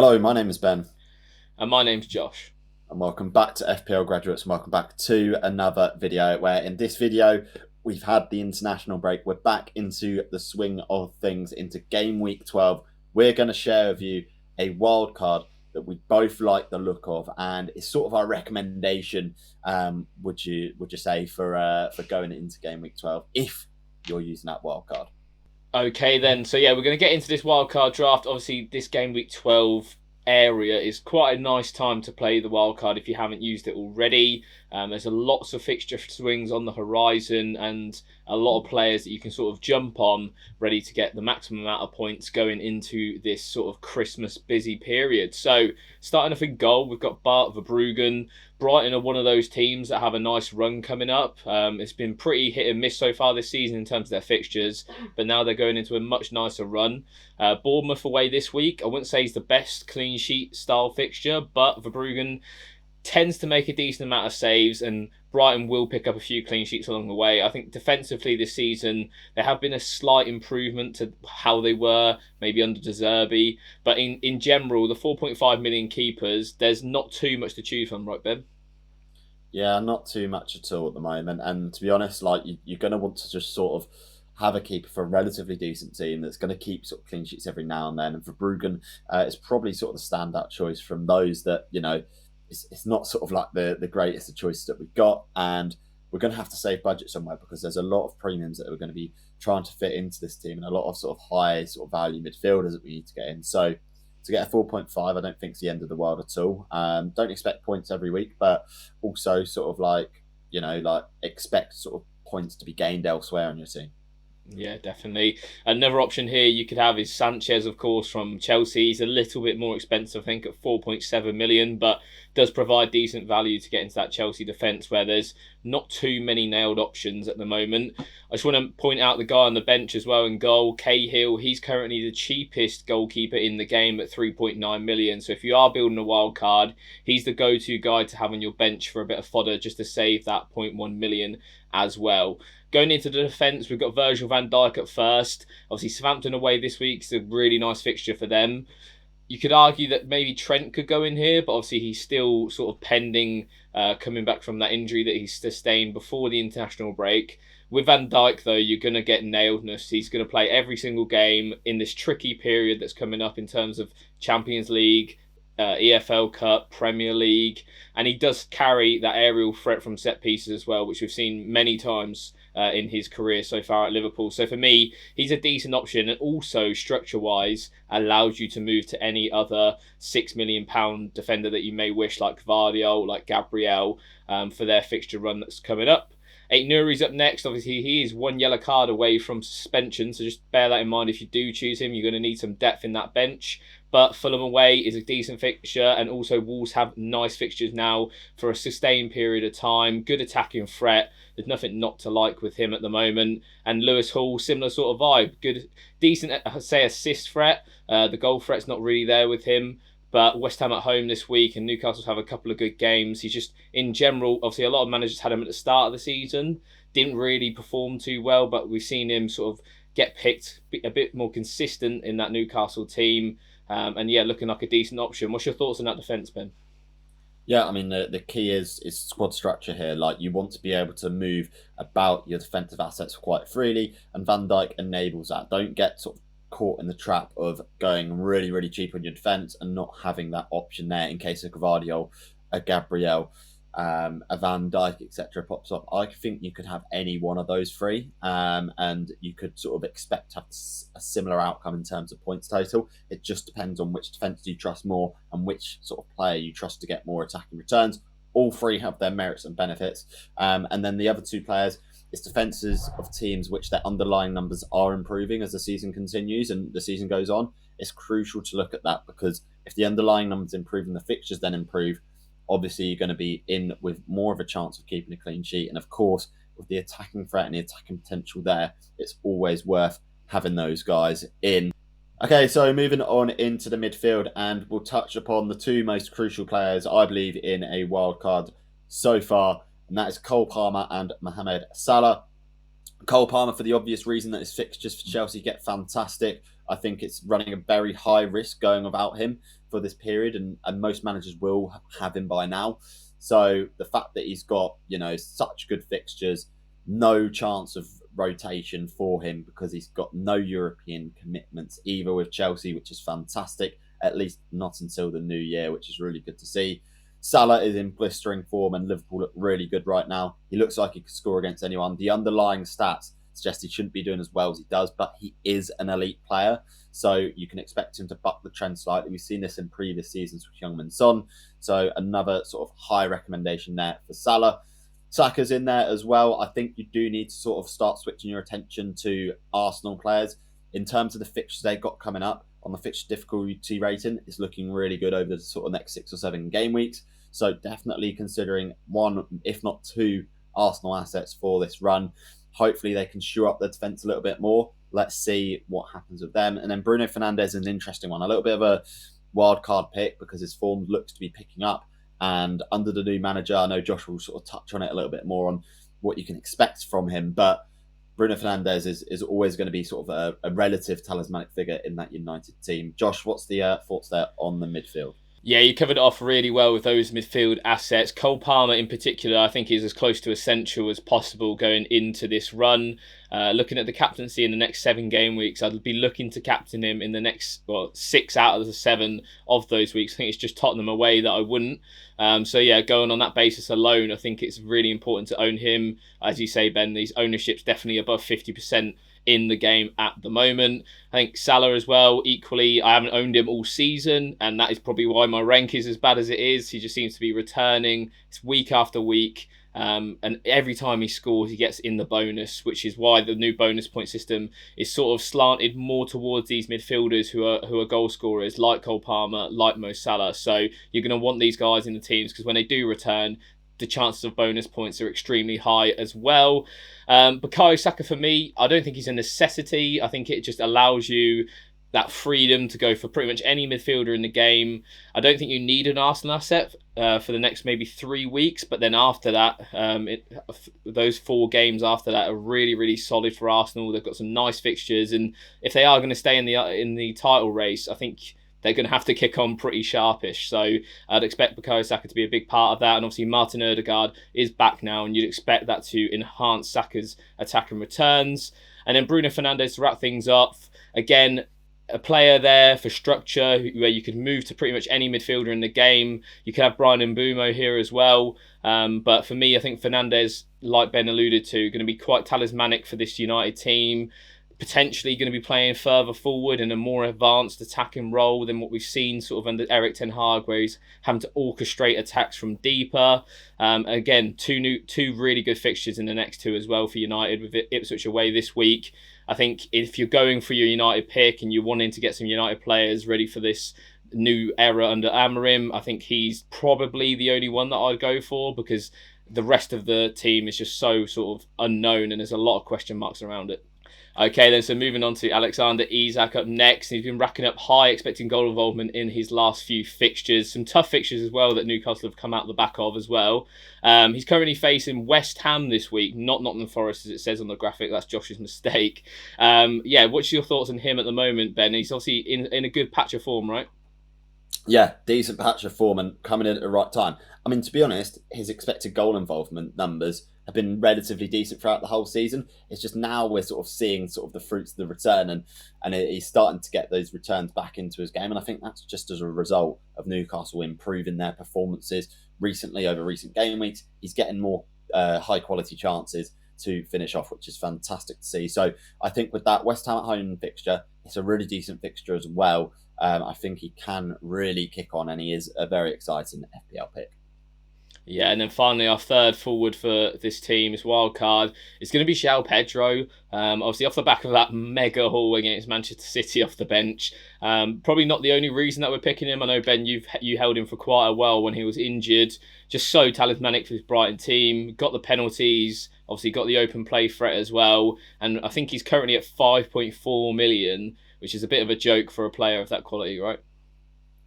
Hello, my name is Ben, And my name's Josh. and welcome back to FPL Graduates, and welcome back to another video where in this video we've had the international break. We're back into the swing of things into game week 12. We're going to share with you a wild card that we both like the look of, and it's sort of our recommendation. Would you say for going into game week 12 if you're using that wild card? Okay, then. So, yeah, we're going to get into this wildcard draft. Obviously, this game week 12 area is quite a nice time to play the wildcard if you haven't used it already. There's lots of fixture swings on the horizon and a lot of players that you can sort of jump on ready to get the maximum amount of points going into this sort of Christmas busy period. So, starting off in goal, we've got Bart Verbruggen. Brighton are one of those teams that have a nice run coming up. It's been pretty hit and miss so far this season in terms of their fixtures, but now they're going into a much nicer run. Bournemouth away this week. I wouldn't say he's the best clean sheet style fixture, but Verbruggen tends to make a decent amount of saves, and Brighton will pick up a few clean sheets along the way. I think defensively this season there have been a slight improvement to how they were maybe under De Zerbi, but in general the 4.5 million keepers, there's not too much to choose from, right, Ben? Yeah, not too much at all at the moment. And to be honest, like you're going to want to just sort of have a keeper for a relatively decent team that's going to keep sort of clean sheets every now and then. And for Bruggen, is probably sort of the standout choice from those that it's not sort of like the greatest of choices that we've got. And we're going to have to save budget somewhere because there's a lot of premiums that we're going to be trying to fit into this team and a lot of sort of high sort of value midfielders that we need to get in. So to get a 4.5, I don't think it's the end of the world at all. Don't expect points every week, but also sort of like, like expect sort of points to be gained elsewhere on your team. Yeah, definitely. Another option here you could have is Sanchez, of course, from Chelsea. He's a little bit more expensive, I think, at 4.7 million, but does provide decent value to get into that Chelsea defence where there's not too many nailed options at the moment. I just want to point out the guy on the bench as well in goal, Cahill. He's currently the cheapest goalkeeper in the game at 3.9 million. So if you are building a wild card, he's the go-to guy to have on your bench for a bit of fodder just to save that zero point 0.1 million as well. Going into the defence, we've got Virgil van Dijk at first. Obviously, Southampton away this week is a really nice fixture for them. You could argue that maybe Trent could go in here, but obviously he's still sort of pending coming back from that injury that he sustained before the international break. With Van Dijk, though, you're going to get nailedness. He's going to play every single game in this tricky period that's coming up in terms of Champions League, EFL Cup, Premier League, and he does carry that aerial threat from set pieces as well, which we've seen many times in his career so far at Liverpool. So for me, he's a decent option, and also structure-wise allows you to move to any other £6 million defender that you may wish, like Vardiol, like Gabriel, for their fixture run that's coming up. Nuri's up next. Obviously, he is one yellow card away from suspension, so just bear that in mind if you do choose him. You're going to need some depth in that bench. But Fulham away is a decent fixture, and also Wolves have nice fixtures now for a sustained period of time. Good attacking threat. There's nothing not to like with him at the moment. And Lewis Hall, similar sort of vibe. Good, decent, say, assist threat. The goal threat's not really there with him. But West Ham at home this week, and Newcastle have a couple of good games. He's just, in general, obviously a lot of managers had him at the start of the season. Didn't really perform too well, but we've seen him sort of get picked a bit more consistent in that Newcastle team. And yeah, looking like a decent option. What's your thoughts on that defence, Ben? Yeah, I mean the key is squad structure here. Like you want to be able to move about your defensive assets quite freely, and Van Dijk enables that. Don't get sort of caught in the trap of going really really cheap on your defense and not having that option there in case a Gvardiol, a Gabriel, a Van Dijk, etc. pops up. I think you could have any one of those three, and you could sort of expect to have a similar outcome in terms of points total. It just depends on which defence you trust more and which sort of player you trust to get more attacking returns. All three have their merits and benefits, and then the other two players. It's defences of teams which their underlying numbers are improving as the season continues and the season goes on. It's crucial to look at that because if the underlying numbers improve and the fixtures then improve, obviously you're going to be in with more of a chance of keeping a clean sheet. And of course, with the attacking threat and the attacking potential there, it's always worth having those guys in. Okay, so moving on into the midfield, and we'll touch upon the two most crucial players, I believe, in a wild card so far, and that is Cole Palmer and Mohamed Salah. Cole Palmer for the obvious reason that his fixtures for Chelsea get fantastic. I think it's running a very high risk going without him for this period, and most managers will have him by now. So the fact that he's got, such good fixtures, no chance of rotation for him because he's got no European commitments either with Chelsea, which is fantastic, at least not until the new year, which is really good to see. Salah is in blistering form and Liverpool look really good right now. He looks like he could score against anyone. The underlying stats suggest he shouldn't be doing as well as he does, but he is an elite player. So you can expect him to buck the trend slightly. We've seen this in previous seasons with Heung-min Son. So another sort of high recommendation there for Salah. Saka's in there as well. I think you do need to sort of start switching your attention to Arsenal players. In terms of the fixtures they've got coming up, on the fixture difficulty rating, it's looking really good over the sort of next 6 or 7 game weeks. So definitely considering one, if not two, Arsenal assets for this run. Hopefully they can shore up the defence a little bit more. Let's see what happens with them. And then Bruno Fernandes is an interesting one. A little bit of a wild card pick because his form looks to be picking up. And under the new manager, I know Josh will sort of touch on it a little bit more on what you can expect from him. But Bruno Fernandes is always going to be sort of a relative talismanic figure in that United team. Josh, what's the thoughts there on the midfield? Yeah, you covered it off really well with those midfield assets. Cole Palmer in particular, I think is as close to essential as possible going into this run. Looking at the captaincy in the next 7 game weeks, I'd be looking to captain him in the next 6 out of the 7 of those weeks. I think it's just Tottenham away that I wouldn't. So yeah, going on that basis alone, I think it's really important to own him. As you say, Ben, these ownerships definitely above 50% in the game at the moment. I think Salah as well, equally, I haven't owned him all season, and that is probably why my rank is as bad as it is. He just seems to be returning. It's week after week. And every time he scores, he gets in the bonus, which is why the new bonus point system is sort of slanted more towards these midfielders who are goal scorers, like Cole Palmer, like Mo Salah. So you're going to want these guys in the teams because when they do return, the chances of bonus points are extremely high as well. Bukayo Saka, for me, I don't think he's a necessity. I think it just allows you that freedom to go for pretty much any midfielder in the game. I don't think you need an Arsenal asset for the next maybe 3 weeks, but then after that, those 4 games after that are really, really solid for Arsenal. They've got some nice fixtures, and if they are going to stay in the title race, I think they're going to have to kick on pretty sharpish. So I'd expect Bukayo Saka to be a big part of that. And obviously Martin Ødegaard is back now, and you'd expect that to enhance Saka's attack and returns. And then Bruno Fernandes to wrap things up. Again, a player there for structure where you could move to pretty much any midfielder in the game. You could have Brian Mbeumo here as well. But for me, I think Fernandes, like Ben alluded to, going to be quite talismanic for this United team. Potentially going to be playing further forward in a more advanced attacking role than what we've seen sort of under Erik ten Hag, where he's having to orchestrate attacks from deeper. Again, two really good fixtures in the next 2 as well for United, with Ipswich away this week. I think if you're going for your United pick and you're wanting to get some United players ready for this new era under Amorim, I think he's probably the only one that I'd go for, because the rest of the team is just so sort of unknown and there's a lot of question marks around it. Okay, then, so moving on to Alexander Isak up next. He's been racking up high expecting goal involvement in his last few fixtures. Some tough fixtures as well that Newcastle have come out the back of as well. He's currently facing West Ham this week, not Nottingham Forest as it says on the graphic. That's Josh's mistake. Yeah, what's your thoughts on him at the moment, Ben? He's obviously in a good patch of form, right? Yeah, decent patch of form and coming in at the right time. I mean, to be honest, his expected goal involvement numbers have been relatively decent throughout the whole season. It's just now we're sort of seeing sort of the fruits of the return, and he's starting to get those returns back into his game. And I think that's just as a result of Newcastle improving their performances recently over recent game weeks. He's getting more high quality chances to finish off, which is fantastic to see. So I think with that West Ham at home fixture, it's a really decent fixture as well. I think he can really kick on, and he is a very exciting FPL pick. Yeah, and then finally our third forward for this team is wildcard. It's going to be João Pedro. Obviously off the back of that mega haul against Manchester City off the bench. Probably not the only reason that we're picking him. I know, Ben, you held him for quite a while when he was injured. Just so talismanic for his Brighton team. Got the penalties. Obviously got the open play threat as well. And I think he's currently at 5.4 million, which is a bit of a joke for a player of that quality, right?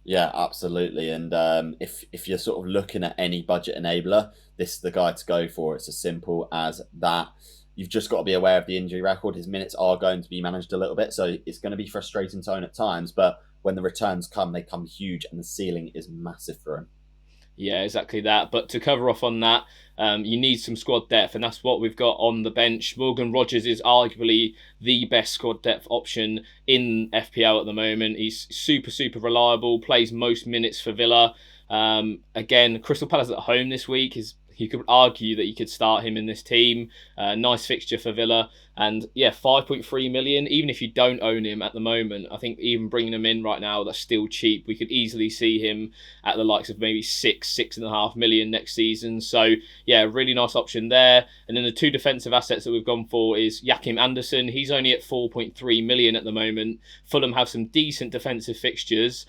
Yeah, absolutely. And if you're sort of looking at any budget enabler, this is the guy to go for. It's as simple as that. you've just got to be aware of the injury record. His minutes are going to be managed a little bit, so it's going to be frustrating to own at times. But when the returns come, they come huge, and the ceiling is massive for him. Yeah, exactly that. But to cover off on that, you need some squad depth, and that's what we've got on the bench. Morgan Rogers is arguably the best squad depth option in FPL at the moment. He's super, super reliable, plays most minutes for Villa. Again, Crystal Palace at home this week is. You could argue that you could start him in this team. Nice fixture for Villa. And yeah, 5.3 million. Even if you don't own him at the moment, I think even bringing him in right now, that's still cheap. We could easily see him at the likes of maybe 6.5 million next season. So yeah, really nice option there. And then the two defensive assets that we've gone for is Joachim Andersen. He's only at 4.3 million at the moment. Fulham have some decent defensive fixtures.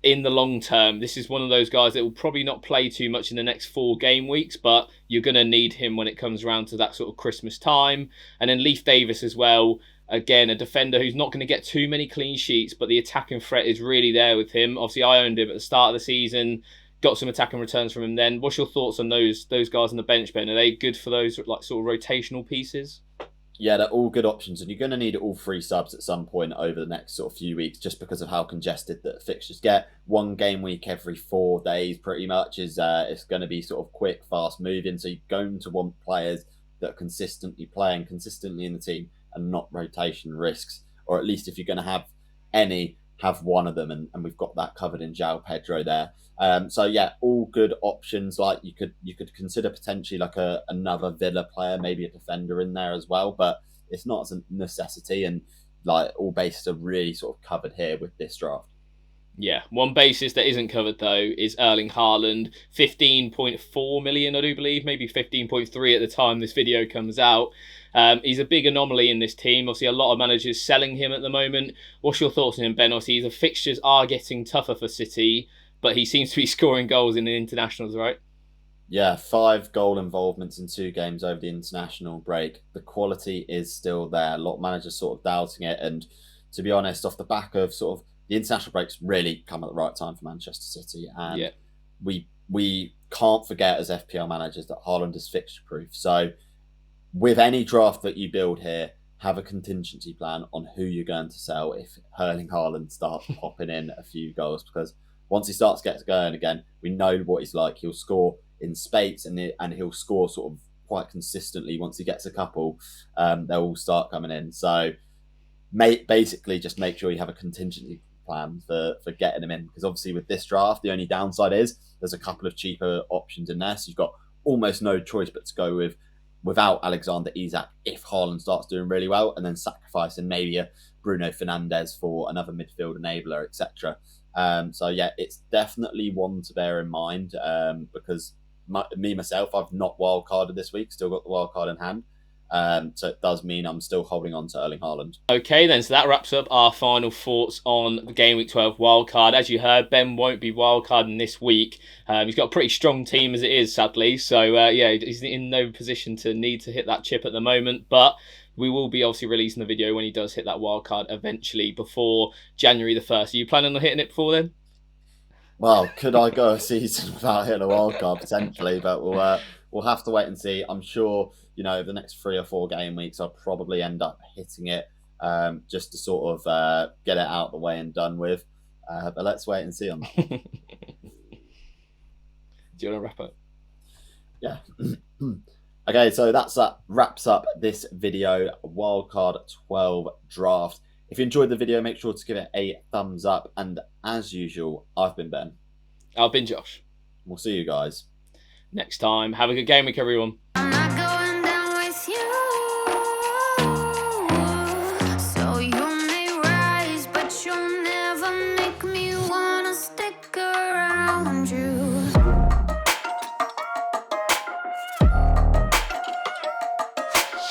In the long term, this is one of those guys that will probably not play too much in the next 4 game weeks, but you're going to need him when it comes around to that sort of Christmas time. And then Leif Davis as well. Again, a defender who's not going to get too many clean sheets, but the attacking threat is really there with him. Obviously, I owned him at the start of the season, got some attacking returns from him then. What's your thoughts on those guys on the bench, Ben? Are they good for those like sort of rotational pieces? Yeah, they're all good options, and you're going to need all 3 subs at some point over the next sort of few weeks, just because of how congested the fixtures get. 1 game week every 4 days, pretty much, is it's going to be sort of quick, fast moving. So you're going to want players that are consistently playing consistently in the team and not rotation risks, or at least if you're going to have any, have one of them, and we've got that covered in João Pedro there. So yeah, all good options. Like you could consider potentially like another Villa player, maybe a defender in there as well, but it's not as a necessity, and like all bases are really sort of covered here with this draft. Yeah, one basis that isn't covered though is Erling Haaland, 15.4 million, I do believe, maybe 15.3 at the time this video comes out. He's a big anomaly in this team. Obviously, a lot of managers selling him at the moment. What's your thoughts on him, Ben? Obviously, the fixtures are getting tougher for City, but he seems to be scoring goals in the internationals, right? Yeah, 5 goal involvements in 2 games over the international break. The quality is still there. A lot of managers sort of doubting it, and to be honest, off the back of sort of the international breaks really come at the right time for Manchester City, and yeah. we can't forget as FPL managers that Haaland is fixture proof. So with any draft that you build here, have a contingency plan on who you're going to sell if Erling Haaland starts popping in a few goals, because once he starts getting going again, we know what he's like. He'll score in spades, and he'll score sort of quite consistently. Once he gets a couple, they'll all start coming in. So basically just make sure you have a contingency plan for getting him in, because obviously with this draft, the only downside is there's a couple of cheaper options in there. So you've got almost no choice but to go without Alexander Isak if Haaland starts doing really well, and then sacrificing maybe a Bruno Fernandes for another midfield enabler, etc. So yeah, it's definitely one to bear in mind, because myself, I've not wildcarded this week, still got the wildcard in hand. So it does mean I'm still holding on to Erling Haaland. Okay then, so that wraps up our final thoughts on the Gameweek 12 wildcard. As you heard, Ben won't be wildcarding this week. He's got a pretty strong team as it is, sadly. So yeah, he's in no position to need to hit that chip at the moment. But we will be obviously releasing the video when he does hit that wildcard eventually before January the 1st. Are you planning on hitting it before then? Well, could I go a season without hitting a wildcard potentially? But we'll have to wait and see. I'm sure, the next 3 or 4 game weeks, I'll probably end up hitting it, just to sort of get it out of the way and done with. But let's wait and see on that. Do you want to wrap up? Yeah. Okay, so that wraps up this video, Wildcard 12 Draft. If you enjoyed the video, make sure to give it a thumbs up. And as usual, I've been Ben. I've been Josh. We'll see you guys next time. Have a good game week, everyone.